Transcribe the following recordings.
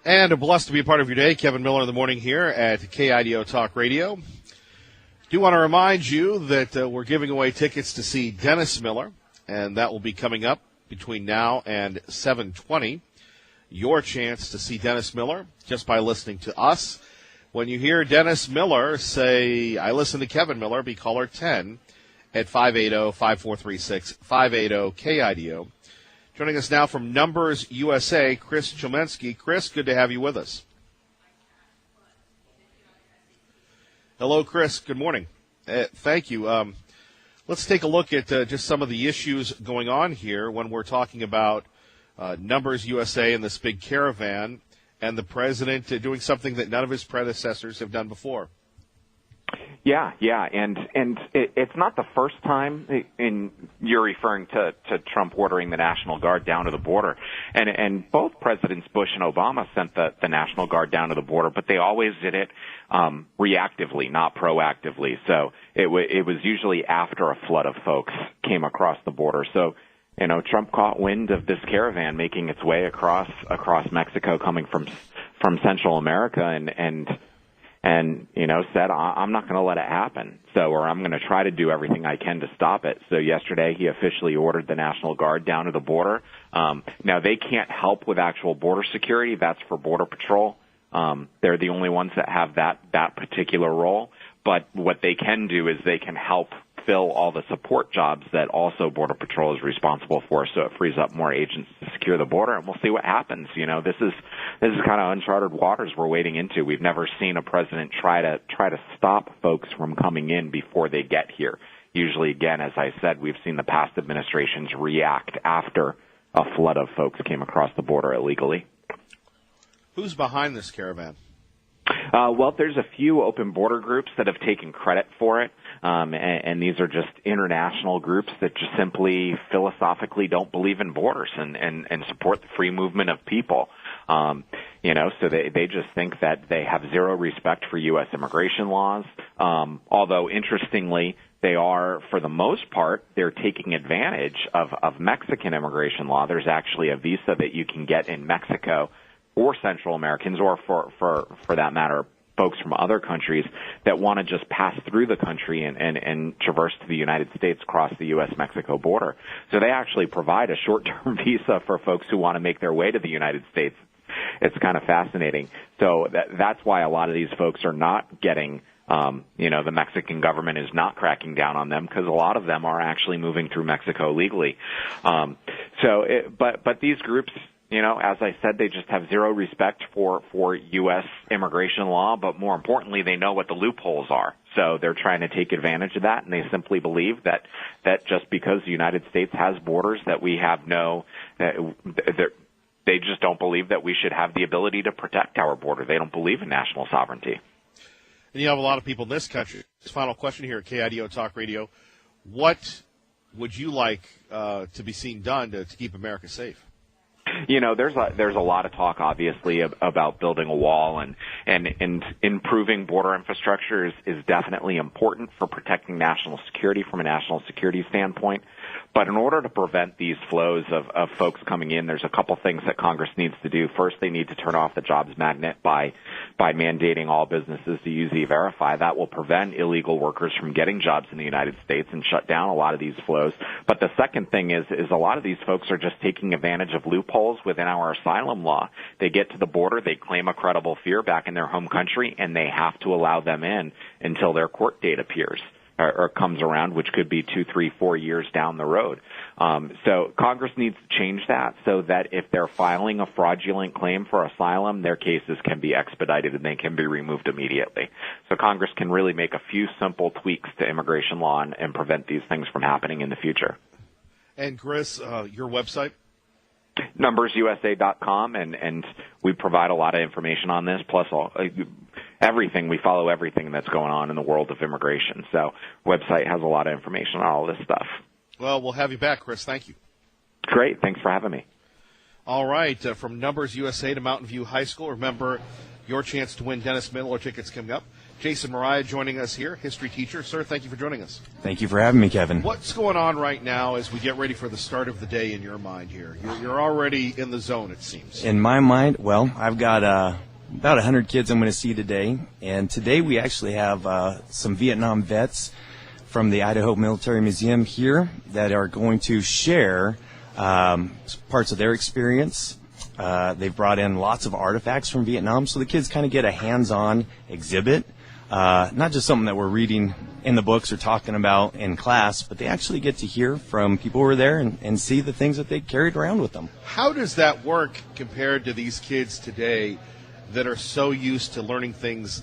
And blessed to be a part of your day. Kevin Miller in the morning here at KIDO Talk Radio. Do want to remind you that we're giving away tickets to see Dennis Miller, and that will be coming up between now and 7:20. Your chance to see Dennis Miller just by listening to us. When you hear Dennis Miller, say, I listen to Kevin Miller, be caller 10 at 580-5436, 580-KIDO. Joining us now from Numbers USA, Chris Chomensky. Chris, good to have you with us. Hello, Chris. Good morning. Thank you. Let's take a look at just some of the issues going on here when we're talking about Numbers USA and this big caravan and the president doing something that none of his predecessors have done before. Yeah, and it's not the first time you're referring to Trump ordering the National Guard down to the border, and both Presidents Bush and Obama sent the National Guard down to the border, but they always did it reactively, not proactively. So it was usually after a flood of folks came across the border. So Trump caught wind of this caravan making its way across Mexico, coming from Central America, and said, I'm not going to let it happen. Or I'm going to try to do everything I can to stop it. So yesterday he officially ordered the National Guard down to the border. Now they can't help with actual border security. That's for Border Patrol. They're the only ones that have that particular role. But what they can do is they can help fill all the support jobs that also Border Patrol is responsible for, so it frees up more agents to secure the border, and we'll see what happens. This is kind of uncharted waters we're wading into. We've never seen a president try to stop folks from coming in before they get here. Usually, again, as I said, we've seen the past administrations react after a flood of folks came across the border illegally. Who's behind this caravan? Well, there's a few open border groups that have taken credit for it, and these are just international groups that just simply philosophically don't believe in borders and support the free movement of people. So they just think that they have zero respect for U.S. immigration laws, although interestingly, they are, for the most part, they're taking advantage of Mexican immigration law. There's actually a visa that you can get in Mexico or Central Americans, or for that matter, folks from other countries that want to just pass through the country and traverse to the United States, cross the U.S.-Mexico border. So they actually provide a short-term visa for folks who want to make their way to the United States. It's kind of fascinating. So that's why a lot of these folks are not getting, the Mexican government is not cracking down on them, because a lot of them are actually moving through Mexico legally. But these groups, as I said, they just have zero respect for U.S. immigration law, but more importantly, they know what the loopholes are. So they're trying to take advantage of that, and they simply believe that just because the United States has borders, that we have they just don't believe that we should have the ability to protect our border. They don't believe in national sovereignty. And you have a lot of people in this country. This final question here at KIDO Talk Radio. What would you like to be seen done to keep America safe? There's a lot of talk, obviously, about building a wall, and improving border infrastructure is definitely important for protecting national security from a national security standpoint. But in order to prevent these flows of folks coming in, there's a couple things that Congress needs to do. First, they need to turn off the jobs magnet by mandating all businesses to use E-Verify. That will prevent illegal workers from getting jobs in the United States and shut down a lot of these flows. But the second thing is a lot of these folks are just taking advantage of loopholes within our asylum law. They get to the border, they claim a credible fear back in their home country, and they have to allow them in until their court date appears or comes around, which could be 2, 3, 4 years down the road. So Congress needs to change that so that if they're filing a fraudulent claim for asylum, their cases can be expedited and they can be removed immediately. So Congress can really make a few simple tweaks to immigration law and prevent these things from happening in the future. And Chris, your website? NumbersUSA.com, and we provide a lot of information on this, plus everything. We follow everything that's going on in the world of immigration. So website has a lot of information on all this stuff. Well, we'll have you back, Chris. Thank you. Great. Thanks for having me. All right. From Numbers USA to Mountain View High School, remember your chance to win Dennis Miller tickets coming up. Jason Mariah joining us here, history teacher. Sir, thank you for joining us. Thank you for having me, Kevin. What's going on right now as we get ready for the start of the day in your mind here? You're already in the zone, it seems. In my mind, well, I've got about 100 kids I'm going to see today. And today we actually have some Vietnam vets from the Idaho Military Museum here that are going to share parts of their experience. They've brought in lots of artifacts from Vietnam, so the kids kind of get a hands-on exhibit. Not just something that we're reading in the books or talking about in class, but they actually get to hear from people who were there and see the things that they carried around with them. How does that work compared to these kids today that are so used to learning things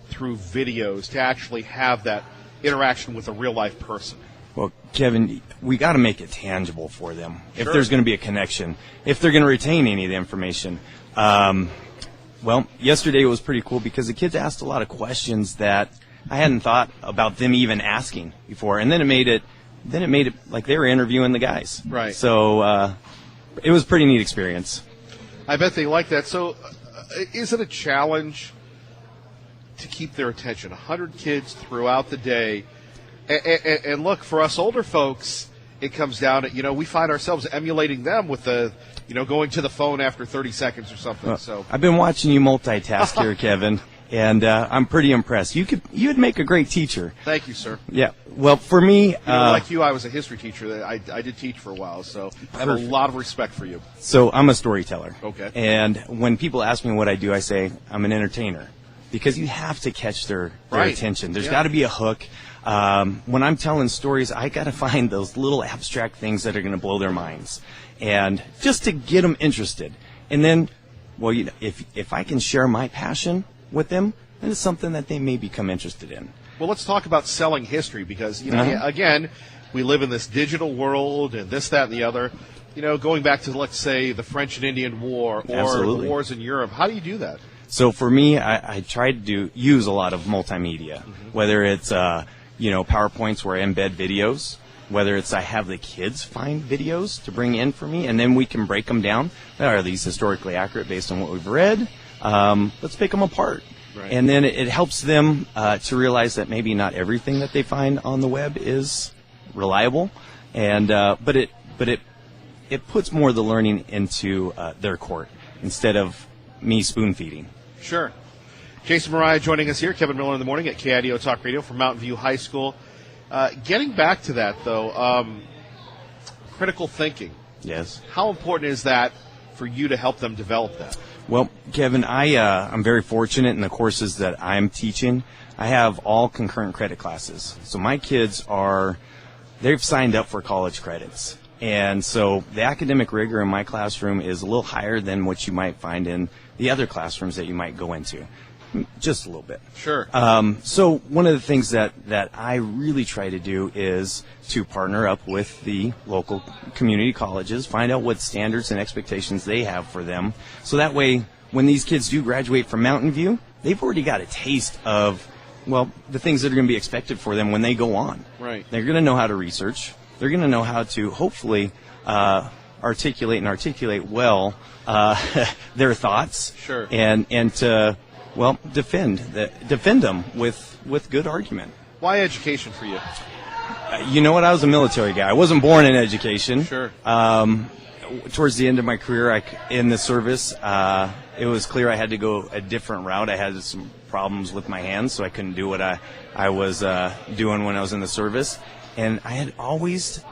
through videos to actually have that interaction with a real-life person? Well, Kevin, we got to make it tangible for them if Sure. there's going to be a connection, if they're going to retain any of the information. Well, yesterday was pretty cool because the kids asked a lot of questions that I hadn't thought about them even asking before, and then it made it like they were interviewing the guys. Right. So it was a pretty neat experience. I bet they like that. So is it a challenge to keep their attention? 100 kids throughout the day. And look, for us older folks, it comes down to, we find ourselves emulating them with going to the phone after 30 seconds or something. So I've been watching you multitask here, Kevin, and I'm pretty impressed. You'd make a great teacher. Thank you, sir. Yeah. Well, for me, like you, I was a history teacher. I did teach for a while, so I have a lot of respect for you. So I'm a storyteller. Okay. And when people ask me what I do, I say I'm an entertainer because you have to catch their Right. attention. There's Yeah. got to be a hook. When I'm telling stories, I got to find those little abstract things that are going to blow their minds, and just to get them interested. And then, well, if I can share my passion with them, then it's something that they may become interested in. Well, let's talk about selling history because, Uh-huh. again, we live in this digital world and this, that, and the other. Going back to, let's say, the French and Indian War or Absolutely. the wars in Europe, how do you do that? So for me, I try to use a lot of multimedia, whether it's PowerPoints where I embed videos, whether it's I have the kids find videos to bring in for me, and then we can break them down. Are these historically accurate based on what we've read? Let's pick them apart. Right. And then it helps them to realize that maybe not everything that they find on the web is reliable, and but it puts more of the learning into their court instead of me spoon feeding. Sure. Jason Mariah joining us here, Kevin Miller in the morning at KIDO Talk Radio from Mountain View High School. Getting back to that, though, critical thinking. Yes. How important is that for you to help them develop that? Well, Kevin, I'm very fortunate in the courses that I'm teaching. I have all concurrent credit classes. So my kids they've signed up for college credits. And so the academic rigor in my classroom is a little higher than what you might find in the other classrooms that you might go into. Just a little bit. Sure. So one of the things that I really try to do is to partner up with the local community colleges, find out what standards and expectations they have for them. So that way, when these kids do graduate from Mountain View, they've already got a taste of, the things that are going to be expected for them when they go on. Right. They're going to know how to research. They're going to know how to hopefully articulate well their thoughts. Sure. And to defend them with good argument. Why education for you? You know what? I was a military guy. I wasn't born in education. Sure. Towards the end of my career in the service, it was clear I had to go a different route. I had some problems with my hands, so I couldn't do what I was doing when I was in the service. And I had always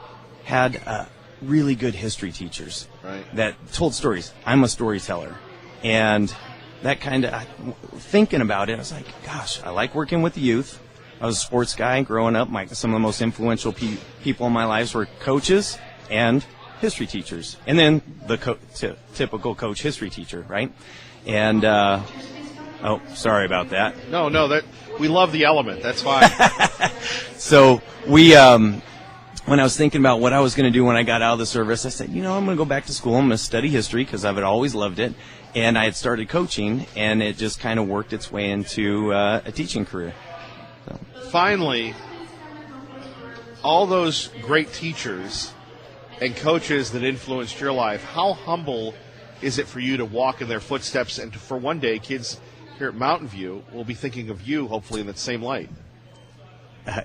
had really good history teachers that told stories. I'm a storyteller. And that kind of, thinking about it, I was like, gosh, I like working with the youth. I was a sports guy growing up. Some of the most influential people in my lives were coaches and history teachers. And then the typical coach history teacher, right? And, sorry about that. No, we love the element. That's fine. So when I was thinking about what I was going to do when I got out of the service, I said, I'm going to go back to school. I'm going to study history because I've always loved it. And I had started coaching, and it just kind of worked its way into a teaching career. So. Finally, all those great teachers and coaches that influenced your life, how humble is it for you to walk in their footsteps and for one day kids here at Mountain View will be thinking of you, hopefully, in that same light.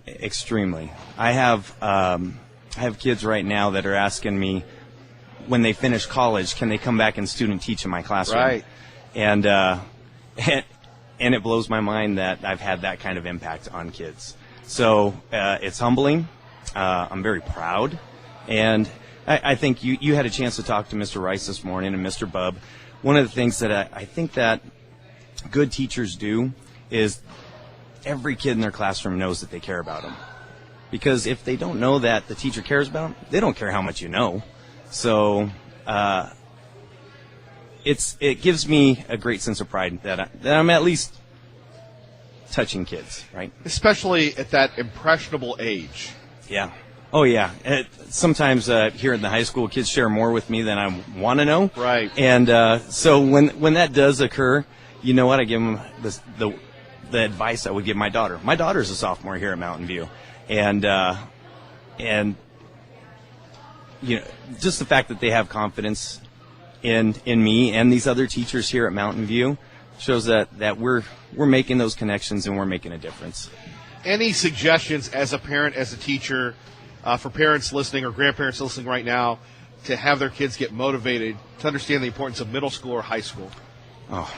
Extremely. I have kids right now that are asking me when they finish college, can they come back and student teach in my classroom? Right. And it blows my mind that I've had that kind of impact on kids. So it's humbling. I'm very proud. And I think you had a chance to talk to Mr. Rice this morning and Mr. Bubb. One of the things that I think that good teachers do is every kid in their classroom knows that they care about them. Because if they don't know that the teacher cares about them, they don't care how much you know. So it gives me a great sense of pride that I'm at least touching kids, right? Especially at that impressionable age. Yeah. Oh, yeah. Sometimes here in the high school, kids share more with me than I want to know. Right. And so when that does occur, you know what? I give them the advice I would give my daughter. My daughter's a sophomore here at Mountain View. And you know, just the fact that they have confidence in me and these other teachers here at Mountain View shows that we're making those connections and we're making a difference. Any suggestions as a parent, as a teacher, for parents listening or grandparents listening right now to have their kids get motivated to understand the importance of middle school or high school? Oh,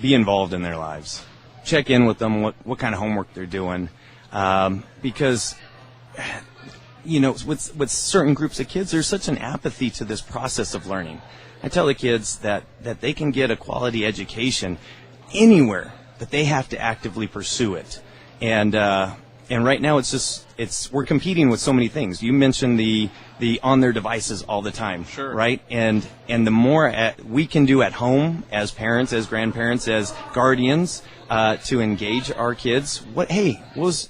be involved in their lives. Check in with them, what kind of homework they're doing. Because, you know, with certain groups of kids, there's such an apathy to this process of learning. I tell the kids that they can get a quality education anywhere, but they have to actively pursue it. And right now we're competing with so many things. You mentioned the on their devices all the time. Sure. Right? And the more we can do at home as parents, as grandparents, as guardians, to engage our kids.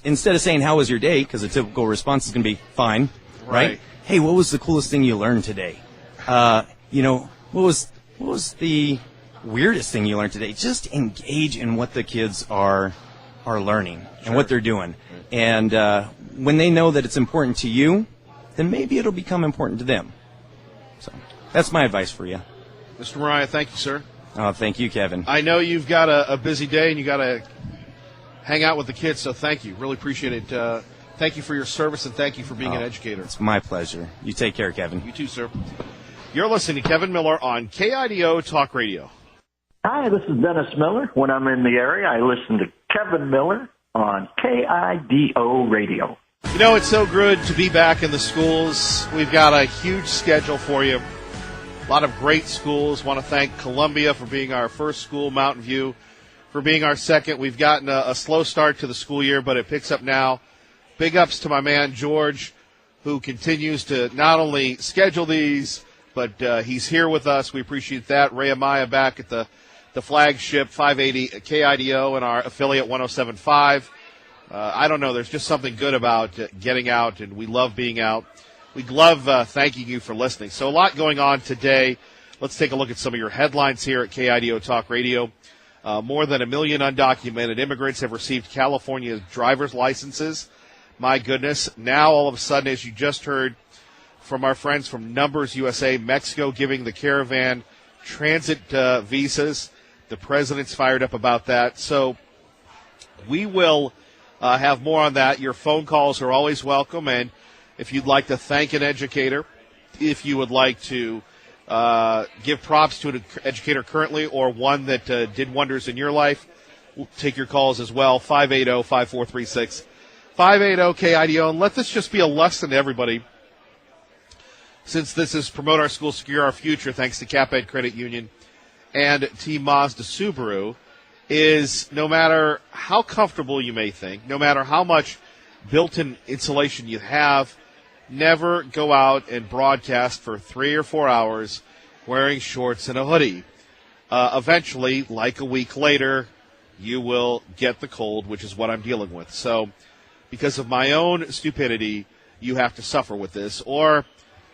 Instead of saying, how was your day? Because the typical response is going to be fine. Right? Hey, what was the coolest thing you learned today? You know, what was the weirdest thing you learned today? Just engage in what the kids are learning and what they're doing. And when they know that it's important to you, then maybe it'll become important to them. So that's my advice for you. Mr. Mariah, thank you, sir. Oh, thank you, Kevin. I know you've got a busy day and you got to hang out with the kids, so thank you. Really appreciate it. Thank you for your service and thank you for being an educator. It's my pleasure. You take care, Kevin. You too, sir. You're listening to Kevin Miller on KIDO Talk Radio. Hi, this is Dennis Miller. When I'm in the area, I listen to Kevin Miller on KIDO Radio. You know, it's so good to be back in the schools. We've got a huge schedule for you. A lot of great schools. Want to thank Columbia for being our first school, Mountain View for being our second. We've gotten a slow start to the school year, but it picks up now. Big ups to my man, George, who continues to not only schedule these, but he's here with us. We appreciate that. Ray Amaya back at the flagship 580 KIDO and our affiliate 107.5. I don't know. There's just something good about getting out, and we love being out. We love thanking you for listening. So a lot going on today. Let's take a look at some of your headlines here at KIDO Talk Radio. More than 1 million undocumented immigrants have received California's driver's licenses. My goodness. Now, all of a sudden, as you just heard from our friends from Numbers USA, Mexico giving the caravan transit visas. The president's fired up about that. So we will have more on that. Your phone calls are always welcome. And if you'd like to thank an educator, if you would like to give props to an educator currently or one that did wonders in your life, we'll take your calls as well. 580-5436. 580-KIDO. And let this just be a lesson to everybody. Since this is Promote Our Schools, Secure Our Future, thanks to CapEd Credit Union and Team Mazda Subaru, is no matter how comfortable you may think, no matter how much built-in insulation you have, never go out and broadcast for 3 or 4 hours wearing shorts and a hoodie. Eventually, like a week later, you will get the cold, which is what I'm dealing with. So because of my own stupidity, you have to suffer with this. Or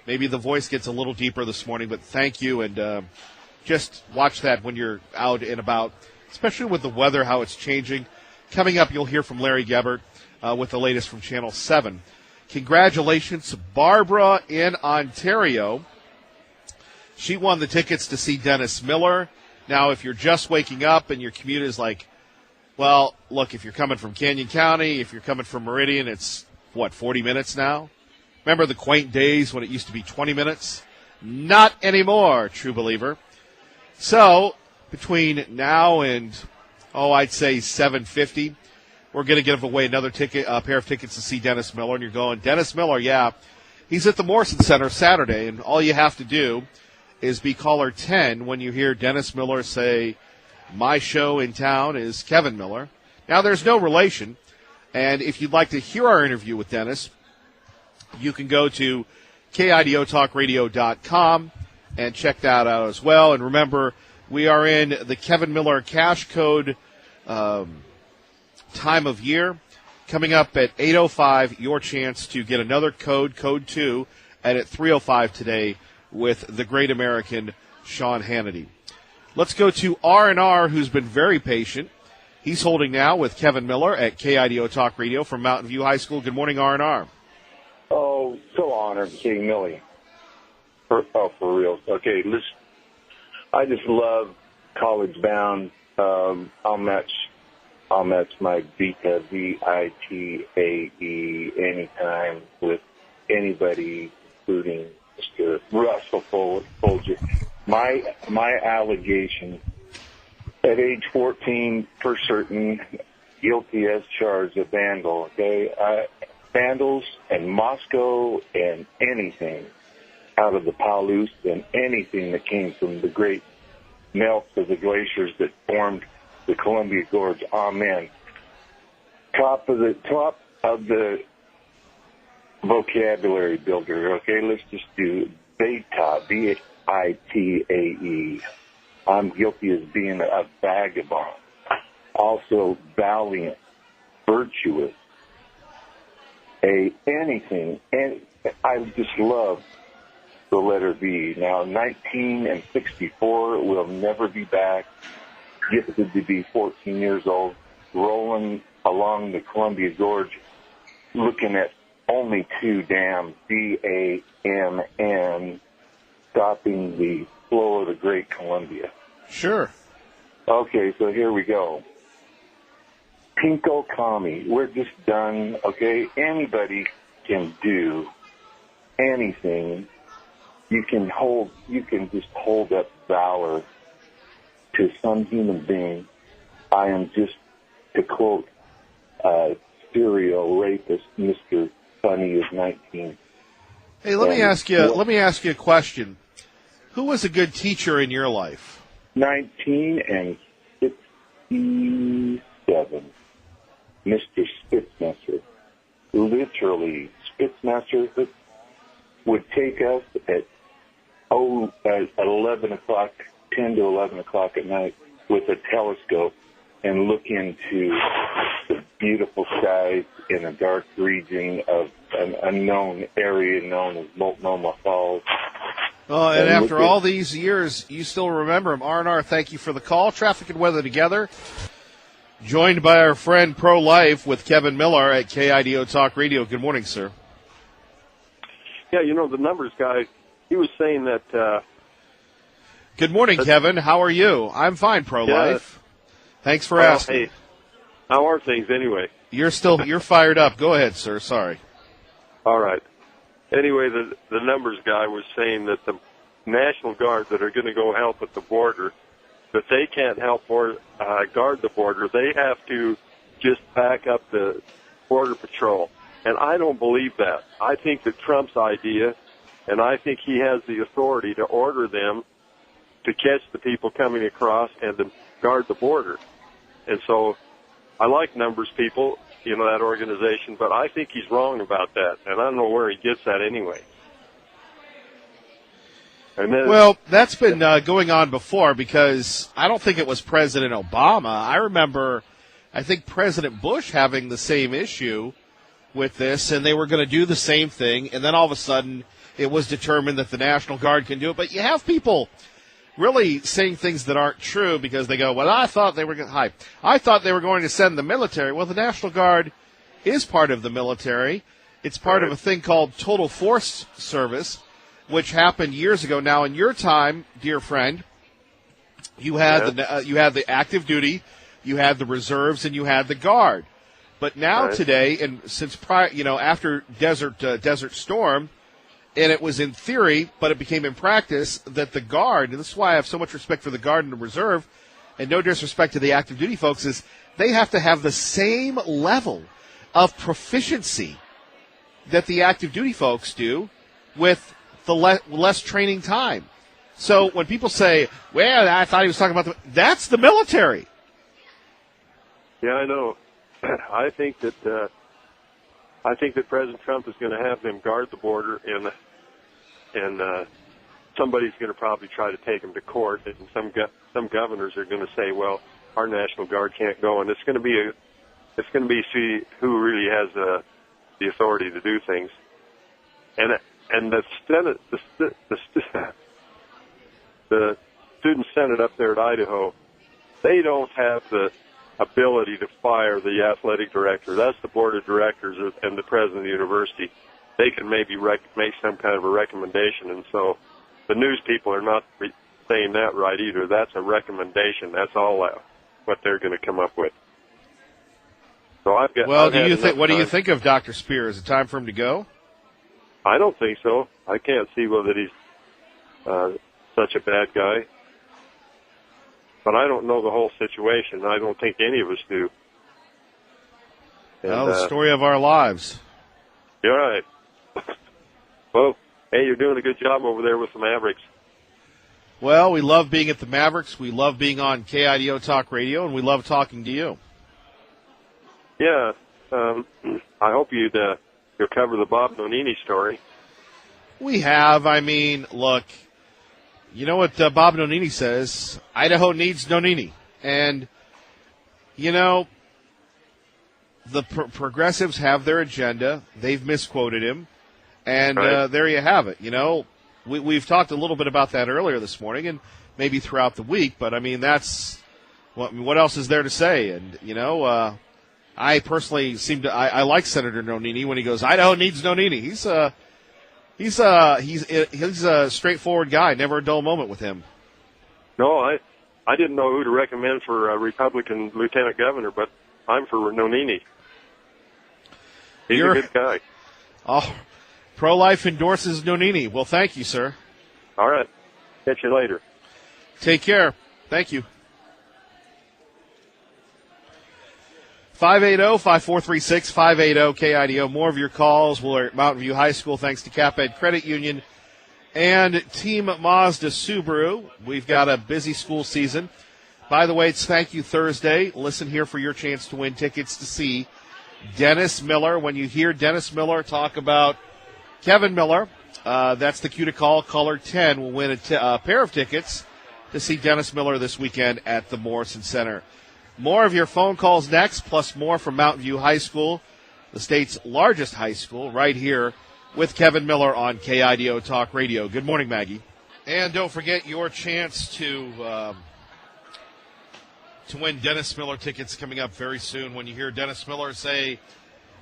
maybe the voice gets a little deeper this morning, but thank you, and just watch that when you're out and about, especially with the weather, how it's changing. Coming up, you'll hear from Larry Gebert with the latest from Channel 7. Congratulations to Barbara in Ontario. She won the tickets to see Dennis Miller Now, if you're just waking up and your commute is like, well, look, if you're coming from Canyon County, if you're coming from Meridian, it's, 40 minutes now? Remember the quaint days when it used to be 20 minutes? Not anymore, true believer. So, between now and, I'd say 7:50, we're going to give away another pair of tickets to see Dennis Miller. And you're going, Dennis Miller, yeah. He's at the Morrison Center Saturday, and all you have to do is be caller 10 when you hear Dennis Miller say, my show in town is Kevin Miller. Now, there's no relation, and if you'd like to hear our interview with Dennis, you can go to KIDOTalkRadio.com and check that out as well. And remember, we are in the Kevin Miller Cash Code time of year. Coming up at 8:05, your chance to get another code 2, and at 3:05 today with the great American Sean Hannity. Let's go to R&R, who's been very patient. He's holding now with Kevin Miller at KIDO Talk Radio from Mountain View High School. Good morning, R&R. Oh, so honored, King Millie. For real. Okay, listen. I just love College Bound. I'll match my Vita, VITAE, anytime with anybody, including Mr. Russell Folger. My allegation at age 14, for certain, guilty as charged of vandal. Okay, vandals and Moscow and anything out of the Palouse and anything that came from the great melts of the glaciers that formed the Columbia Gorge. Amen. Top of the vocabulary builder. Okay, let's just do Beta, VITAE. I'm guilty as being a vagabond. Also valiant, virtuous, anything. And I just love the letter V. Now, 19 and 64 will never be back. Gifted to be 14 years old, rolling along the Columbia Gorge, looking at only 2 dams, DAMN, stopping the flow of the Great Columbia. Sure. Okay, so here we go. Pinko Kami, we're just done, okay? Anybody can do anything. You can just hold up valor to some human being. I am just, to quote serial rapist Mr. Funny is 19. Hey, let me ask you a question. Who was a good teacher in your life? 19 and 67. Mr. Spitzmaster. Literally, Spitzmaster would take us at 11 o'clock, 10 to 11 o'clock at night with a telescope and look into the beautiful skies in a dark region of an unknown area known as Multnomah Falls. Oh, and after all these years, you still remember him. R&R, thank you for the call. Traffic and weather together. Joined by our friend Pro Life with Kevin Miller at KIDO Talk Radio. Good morning, sir. Yeah, the numbers guy, he was saying that... Good morning, Kevin. How are you? I'm fine, Pro Life. Thanks for asking. Hey, how are things anyway? You're fired up. Go ahead, sir. Sorry. All right. Anyway, the numbers guy was saying that the National Guard that are going to go help at the border, that they can't help guard the border. They have to just back up the Border Patrol. And I don't believe that. I think that Trump's idea, and I think he has the authority to order them to catch the people coming across and to guard the border. And so I like numbers people, that organization, but I think he's wrong about that, and I don't know where he gets that anyway. And then, well, that's been going on before, because I don't think it was President Obama. I think President Bush having the same issue with this, and they were going to do the same thing, and then all of a sudden it was determined that the National Guard can do it. But you have people really saying things that aren't true because they go, well, I thought they were going to send the military. Well, the National Guard is part of the military. It's part of a thing called Total Force Service, which happened years ago. Now, in your time, dear friend, You had you had the active duty, you had the reserves, and you had the Guard. But now today, and since after Desert Storm, and it was in theory, but it became in practice that the Guard, and this is why I have so much respect for the Guard and the Reserve, and no disrespect to the active duty folks, is they have to have the same level of proficiency that the active duty folks do with the less training time. So when people say, well, I thought he was talking about that's the military. Yeah, I know. I think that President Trump is going to have them guard the border, and somebody's going to probably try to take him to court, and some governors are going to say, well, our National Guard can't go, and it's going to be see who really has the authority to do things, and the Senate, the student Senate up there at Idaho, they don't have the ability to fire the athletic director. That's the board of directors and the president of the university. They can maybe make some kind of a recommendation, and so the news people are not saying that right either. That's a recommendation. That's all what they're going to come up with. So I've got. Well, what do you think of Dr. Spear? Is it time for him to go? I don't think so. I can't see that he's such a bad guy. But I don't know the whole situation. I don't think any of us do. And, well, the story of our lives. You're right. Well, hey, you're doing a good job over there with the Mavericks. Well, we love being at the Mavericks. We love being on KIDO Talk Radio, and we love talking to you. Yeah. I hope you'll cover the Bob Nonini story. We have. I mean, look, you know what Bob Nonini says? Idaho needs Nonini. And, the progressives have their agenda. They've misquoted him. And there you have it. We've talked a little bit about that earlier this morning and maybe throughout the week. But, I mean, that's what else is there to say? And, I personally I like Senator Nonini when he goes, Idaho needs Nonini. He's a straightforward guy. Never a dull moment with him. No, I didn't know who to recommend for a Republican lieutenant governor, but I'm for Nonini. He's a good guy. Oh, pro-life endorses Nonini. Well, thank you, sir. All right. Catch you later. Take care. Thank you. 580-5436, 580-KIDO. More of your calls. We're at Mountain View High School thanks to CapEd Credit Union and Team Mazda Subaru. We've got a busy school season. By the way, it's Thank You Thursday. Listen here for your chance to win tickets to see Dennis Miller. When you hear Dennis Miller talk about Kevin Miller, that's the cue to call. Caller 10 will win a pair of tickets to see Dennis Miller this weekend at the Morrison Center. More of your phone calls next, plus more from Mountain View High School, the state's largest high school, right here with Kevin Miller on KIDO Talk Radio. Good morning, Maggie. And don't forget your chance to win Dennis Miller tickets coming up very soon. When you hear Dennis Miller say,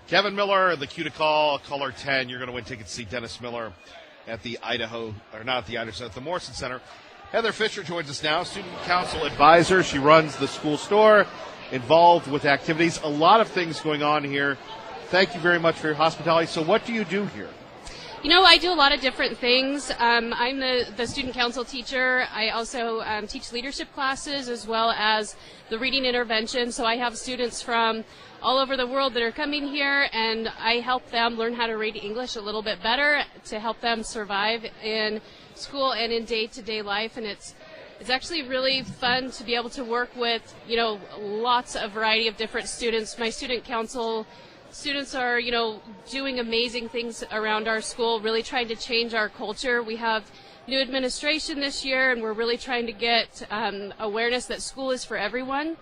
Kevin Miller, the cue to call, caller 10, you're going to win tickets to see Dennis Miller at the at the Morrison Center. Heather Fisher joins us now, student council advisor. She runs the school store, involved with activities. A lot of things going on here. Thank you very much for your hospitality. So what do you do here? I do a lot of different things. I'm the student council teacher. I also teach leadership classes as well as the reading intervention. So I have students from all over the world that are coming here, and I help them learn how to read English a little bit better to help them survive in school and in day-to-day life. And it's actually really fun to be able to work with, lots of variety of different students. My student council students are, doing amazing things around our school, really trying to change our culture. We have new administration this year, and we're really trying to get awareness that school is for everyone,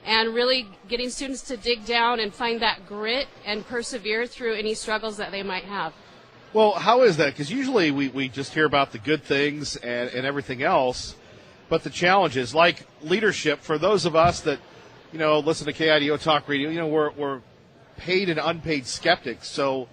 and really getting students to dig down and find that grit and persevere through any struggles that they might have. Well, how is that? Because usually we just hear about the good things and everything else, but the challenges, like leadership, for those of us that, listen to KIDO Talk Radio, we're paid and unpaid skeptics. So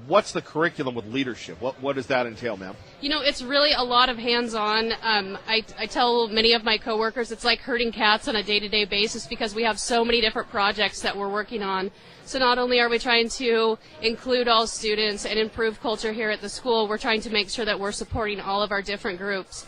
What's the curriculum with leadership? What does that entail, ma'am? You know, it's really a lot of hands-on. I tell many of my coworkers it's like herding cats on a day-to-day basis because we have so many different projects that we're working on. So not only are we trying to include all students and improve culture here at the school, we're trying to make sure that we're supporting all of our different groups.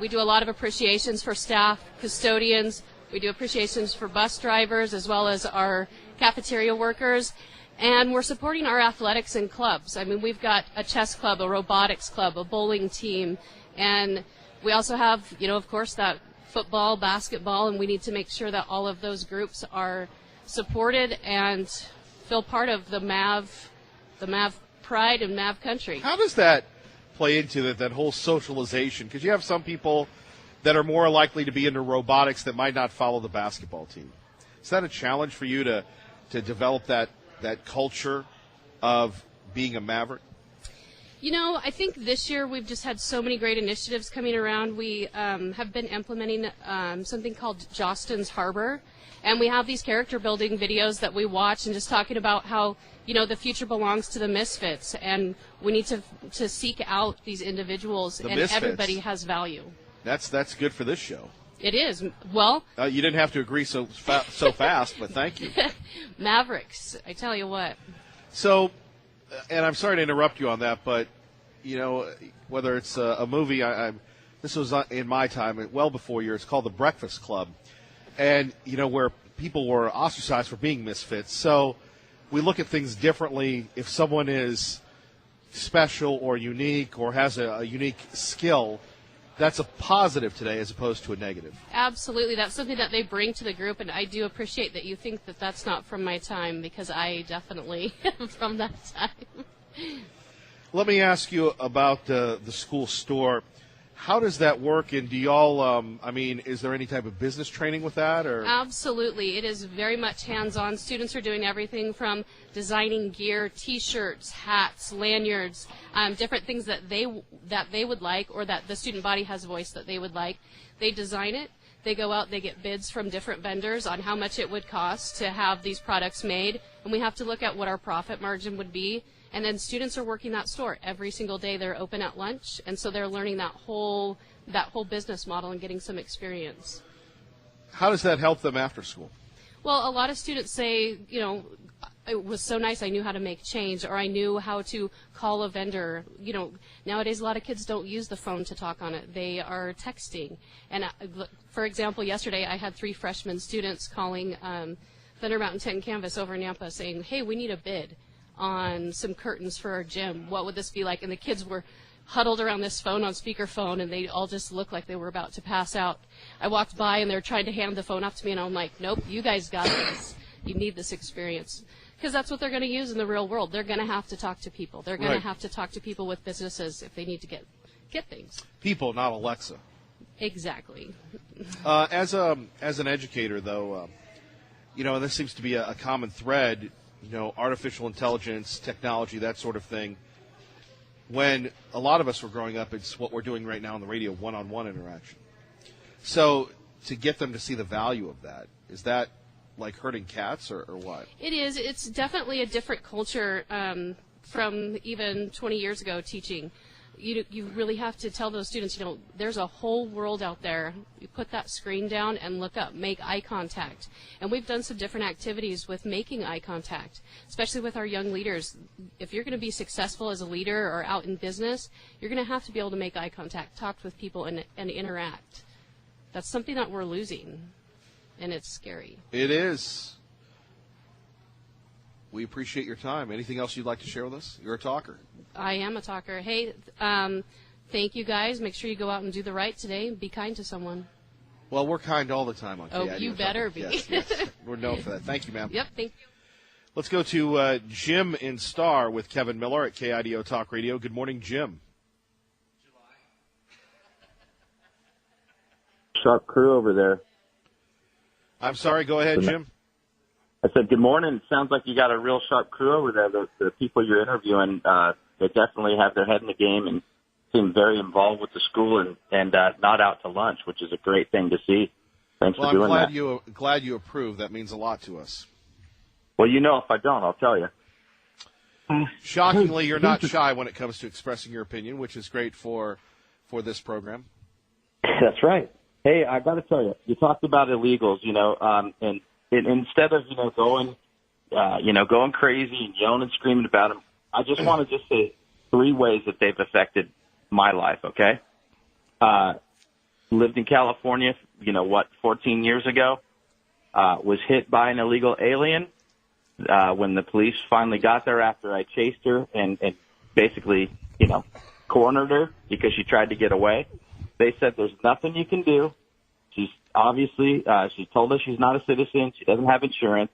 We do a lot of appreciations for staff, custodians. We do appreciations for bus drivers as well as our cafeteria workers. And we're supporting our athletics and clubs. I mean, we've got a chess club, a robotics club, a bowling team, and we also have, you know, of course, that football, basketball, and we need to make sure that all of those groups are supported and feel part of the MAV pride and MAV country. How does that play into that whole socialization? Because you have some people that are more likely to be into robotics that might not follow the basketball team. Is that a challenge for you to develop that culture of being a Maverick? You know, I think this year we've just had so many great initiatives coming around. We have been implementing something called Jostens Harbor, and we have these character building videos that we watch and just talking about how, you know, the future belongs to the misfits, and we need to seek out these individuals, and misfits. Everybody has value. That's good for this show. It is. Well, you didn't have to agree so fast, but thank you. Mavericks, I tell you what. So, and I'm sorry to interrupt you on that, but, you know, whether it's a movie, this was in my time, well before yours, called The Breakfast Club, and, you know, where people were ostracized for being misfits. So we look at things differently. If someone is special or unique or has a unique skill, that's a positive today as opposed to a negative. Absolutely. That's something that they bring to the group, and I do appreciate that you think that that's not from my time, because I definitely am from that time. Let me ask you about the school store. How does that work, and do y'all, is there any type of business training with that? Or? Absolutely. It is very much hands-on. Students are doing everything from designing gear, T-shirts, hats, lanyards, different things that they would like, or that the student body has voiced that they would like. They design it. They go out, they get bids from different vendors on how much it would cost to have these products made, and we have to look at what our profit margin would be. And then students are working that store every single day. They're open at lunch, and so they're learning that whole business model and getting some experience. How does that help them after school? Well, a lot of students say, you know, it was so nice I knew how to make change, or I knew how to call a vendor. You know, nowadays a lot of kids don't use the phone to talk on it. They are texting. And for example, yesterday I had 3 freshman students calling Thunder Mountain Tent and Canvas over in Nampa saying, hey, we need a bid on some curtains for our gym. What would this be like? And the kids were huddled around this phone on speakerphone, and they all just looked like they were about to pass out. I walked by, and they were trying to hand the phone off to me, and I'm like, nope, you guys got this. You need this experience. Because that's what they're going to use in the real world. They're going to have to talk to people. They're going to have to talk to people with businesses if they need to get things. People, not Alexa. Exactly. As an educator, though, you know, this seems to be a common thread, you know, artificial intelligence, technology, that sort of thing. When a lot of us were growing up, it's what we're doing right now on the radio, one-on-one interaction. So to get them to see the value of that, is that like herding cats or what? It is. It's definitely a different culture from even 20 years ago teaching. You really have to tell those students, you know, there's a whole world out there. You put that screen down and look up, make eye contact. And we've done some different activities with making eye contact, especially with our young leaders. If you're going to be successful as a leader or out in business, you're going to have to be able to make eye contact, talk with people, and interact. That's something that we're losing, and it's scary. It is. We appreciate your time. Anything else you'd like to share with us? You're a talker. I am a talker. Hey, thank you guys. Make sure you go out and do the right today and be kind to someone. Well, we're kind all the time on Oh, KIDO you better be. Yes. We're known for that. Thank you, ma'am. Yep, thank you. Let's go to Jim in Star with Kevin Miller at KIDO Talk Radio. Good morning, Jim. Sharp crew over there. I'm sorry. Go ahead, Jim. I said, good morning. Sounds like you got a real sharp crew over there. The people you're interviewing, they definitely have their head in the game and seem very involved with the school and not out to lunch, which is a great thing to see. Thanks for doing that. Well, I'm glad you approve. That means a lot to us. Well, you know, if I don't, I'll tell you. Shockingly, you're not shy when it comes to expressing your opinion, which is great for this program. That's right. Hey, I got to tell you, you talked about illegals, and instead of going crazy and yelling and screaming about them, I just want to just say 3 ways that they've affected my life. Okay, lived in California, 14 years ago. Was hit by an illegal alien when the police finally got there after I chased her and basically, cornered her because she tried to get away. They said there's nothing you can do. She's obviously, she told us she's not a citizen. She doesn't have insurance.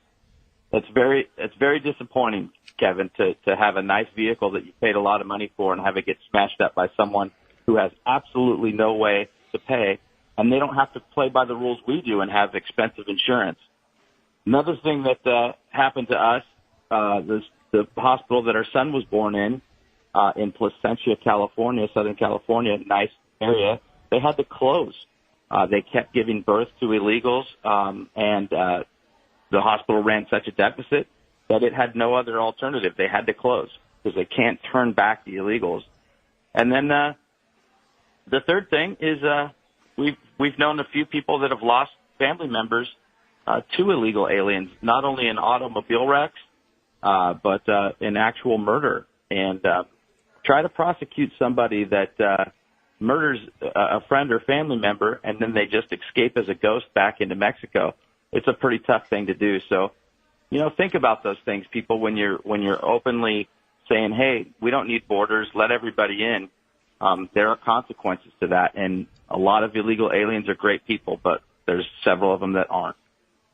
It's very disappointing, Kevin, to have a nice vehicle that you paid a lot of money for and have it get smashed up by someone who has absolutely no way to pay, and they don't have to play by the rules we do and have expensive insurance. Another thing that happened to us, the hospital that our son was born in Placentia, California, Southern California, nice area, they had to close. They kept giving birth to illegals, and the hospital ran such a deficit that it had no other alternative. They had to close because they can't turn back the illegals. And then the third thing is we've known a few people that have lost family members to illegal aliens, not only in automobile wrecks, but in actual murder. And try to prosecute somebody that murders a friend or family member, and then they just escape as a ghost back into Mexico. It's a pretty tough thing to do. So, think about those things, people, when you're openly saying, hey, we don't need borders, let everybody in. There are consequences to that, and a lot of illegal aliens are great people, but there's several of them that aren't.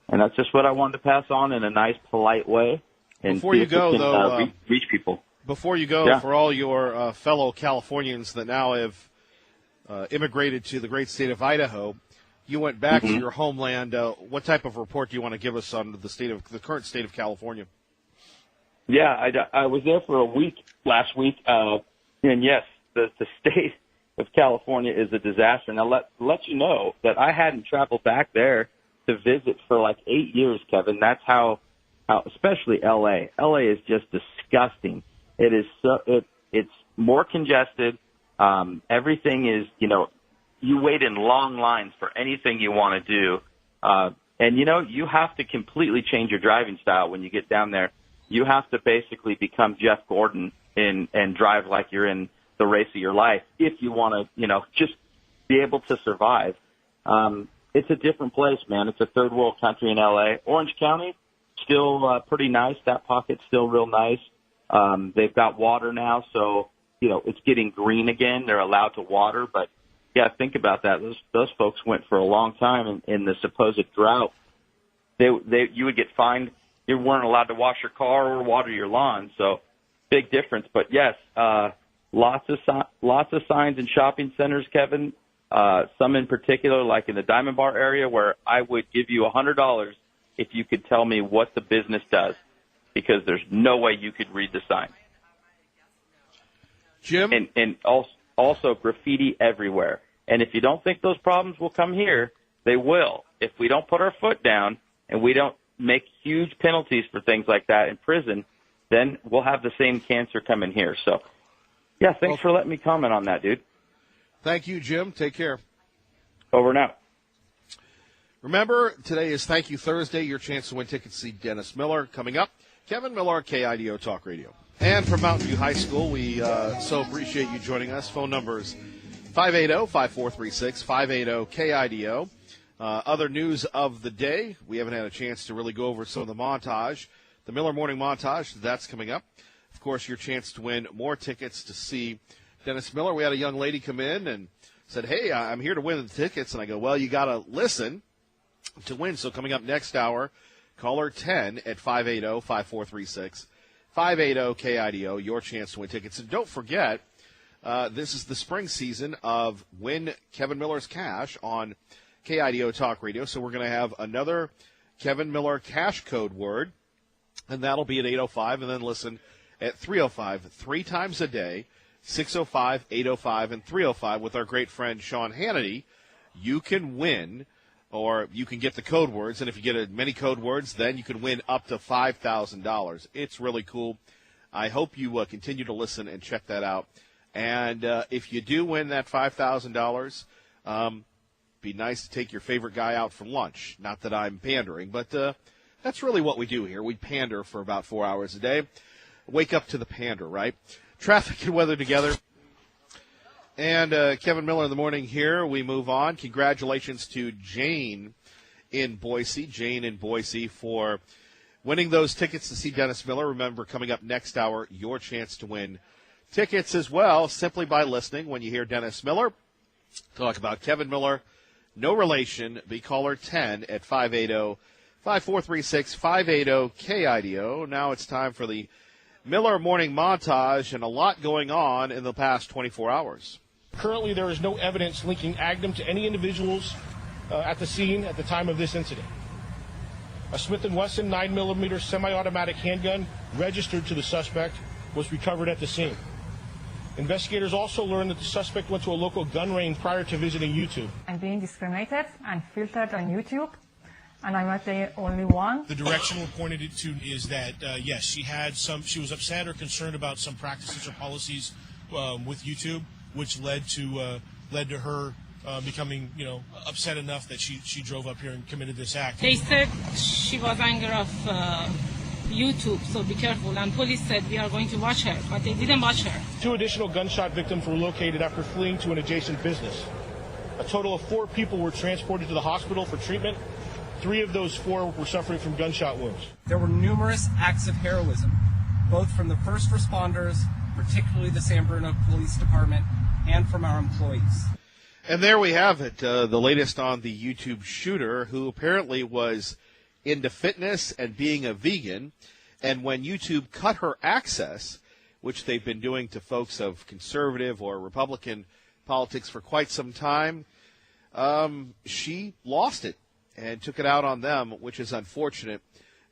And that's just what I wanted to pass on in a nice, polite way. And before you go, though, reach people. Before you go, for all your fellow Californians that now have immigrated to the great state of Idaho, you went back to your homeland. What type of report do you want to give us on the current state of California? Yeah, I was there for a week last week, and yes, the state of California is a disaster. Now, let you know that I hadn't traveled back there to visit for like 8 years, Kevin. That's how especially L.A. L.A. is just disgusting. It is it's more congested. Everything is, you wait in long lines for anything you want to do. And, you have to completely change your driving style when you get down there. You have to basically become Jeff Gordon and drive like you're in the race of your life if you want to, just be able to survive. It's a different place, man. It's a third world country in L.A. Orange County, still pretty nice. That pocket's still real nice. They've got water now, so, it's getting green again. They're allowed to water, but yeah, think about that. Those folks went for a long time in the supposed drought. You would get fined. You weren't allowed to wash your car or water your lawn. So big difference. But yes, lots of signs in shopping centers, Kevin. Some in particular, like in the Diamond Bar area, where I would give you $100 if you could tell me what the business does, because there's no way you could read the sign. Jim? And also graffiti everywhere. And if you don't think those problems will come here, they will. If we don't put our foot down and we don't make huge penalties for things like that in prison, then we'll have the same cancer come in here. So, yeah, thanks for letting me comment on that, dude. Thank you, Jim. Take care. Over and out. Remember, today is Thank You Thursday. Your chance to win tickets to see Dennis Miller. Coming up, Kevin Miller, KIDO Talk Radio. And from Mountain View High School, we so appreciate you joining us. Phone numbers 580-5436, 580-KIDO. Other news of the day, we haven't had a chance to really go over some of the montage. The Miller Morning Montage, that's coming up. Of course, your chance to win more tickets to see Dennis Miller. We had a young lady come in and said, hey, I'm here to win the tickets. And I go, well, you got to listen to win. So coming up next hour, caller 10 at 580-5436, 580-KIDO, your chance to win tickets. And don't forget, this is the spring season of Win Kevin Miller's Cash on KIDO Talk Radio. So we're going to have another Kevin Miller cash code word, and that'll be at 8:05, and then listen at 3:05, 3 times a day, 6:05, 8:05, and 3:05 with our great friend Sean Hannity. You can win, or you can get the code words, and if you get many code words, then you can win up to $5,000. It's really cool. I hope you continue to listen and check that out. And if you do win that $5,000, be nice to take your favorite guy out for lunch. Not that I'm pandering, but that's really what we do here. We pander for about 4 hours a day. Wake up to the pander, right? Traffic and weather together. And Kevin Miller in the morning here. We move on. Congratulations to Jane in Boise, for winning those tickets to see Dennis Miller. Remember, coming up next hour, your chance to win tickets as well, simply by listening. When you hear Dennis Miller talk about Kevin Miller, no relation, be caller 10 at 580-5436, 580-KIDO. Now it's time for the Miller Morning Montage, and a lot going on in the past 24 hours. Currently, there is no evidence linking Agnew to any individuals at the scene at the time of this incident. A Smith & Wesson 9mm semi-automatic handgun registered to the suspect was recovered at the scene. Investigators also learned that the suspect went to a local gun range prior to visiting YouTube. I'm being discriminated and filtered on YouTube, and I'm not the only one. The direction we're pointed it to is that, yes, she was upset or concerned about some practices or policies with YouTube, which led to her becoming, upset enough that she drove up here and committed this act. They said she was angry of YouTube, so be careful. And police said we are going to watch her, but they didn't watch her. 2 additional gunshot victims were located after fleeing to an adjacent business. A total of 4 people were transported to the hospital for treatment. 3 of those 4 were suffering from gunshot wounds. There were numerous acts of heroism, both from the first responders, particularly the San Bruno Police Department, and from our employees. And there we have it, the latest on the YouTube shooter, who apparently was into fitness and being a vegan. And when YouTube cut her access, which they've been doing to folks of conservative or Republican politics for quite some time, she lost it and took it out on them, which is unfortunate.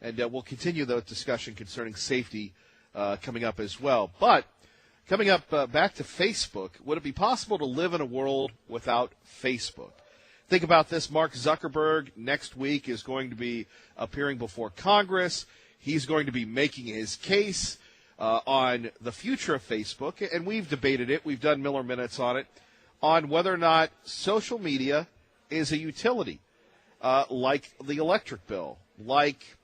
And we'll continue the discussion concerning safety coming up as well. But coming up, back to Facebook, would it be possible to live in a world without Facebook? Think about this. Mark Zuckerberg next week is going to be appearing before Congress. He's going to be making his case on the future of Facebook, and we've debated it. We've done Miller Minutes on it, on whether or not social media is a utility, like the electric bill, like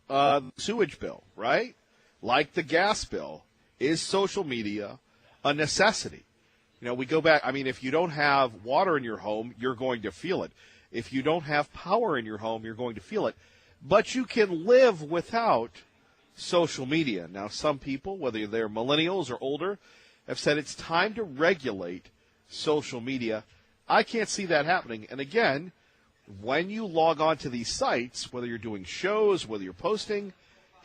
the sewage bill, right? Like the gas bill. Is social media a necessity? We go back. I mean, if you don't have water in your home, you're going to feel it. If you don't have power in your home, you're going to feel it. But you can live without social media. Now, some people, whether they're millennials or older, have said it's time to regulate social media. I can't see that happening. And again, when you log on to these sites, whether you're doing shows, whether you're posting,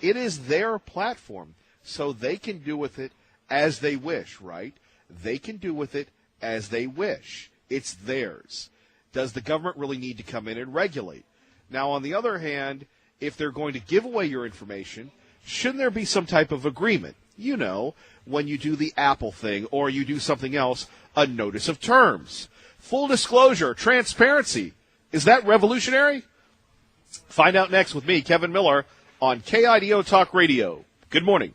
it is their platform. So they can do with it as they wish, right? They can do with it as they wish. It's theirs. Does the government really need to come in and regulate? Now, on the other hand, if they're going to give away your information, shouldn't there be some type of agreement? When you do the Apple thing or you do something else, a notice of terms. Full disclosure, transparency. Is that revolutionary? Find out next with me, Kevin Miller, on KIDO Talk Radio. Good morning.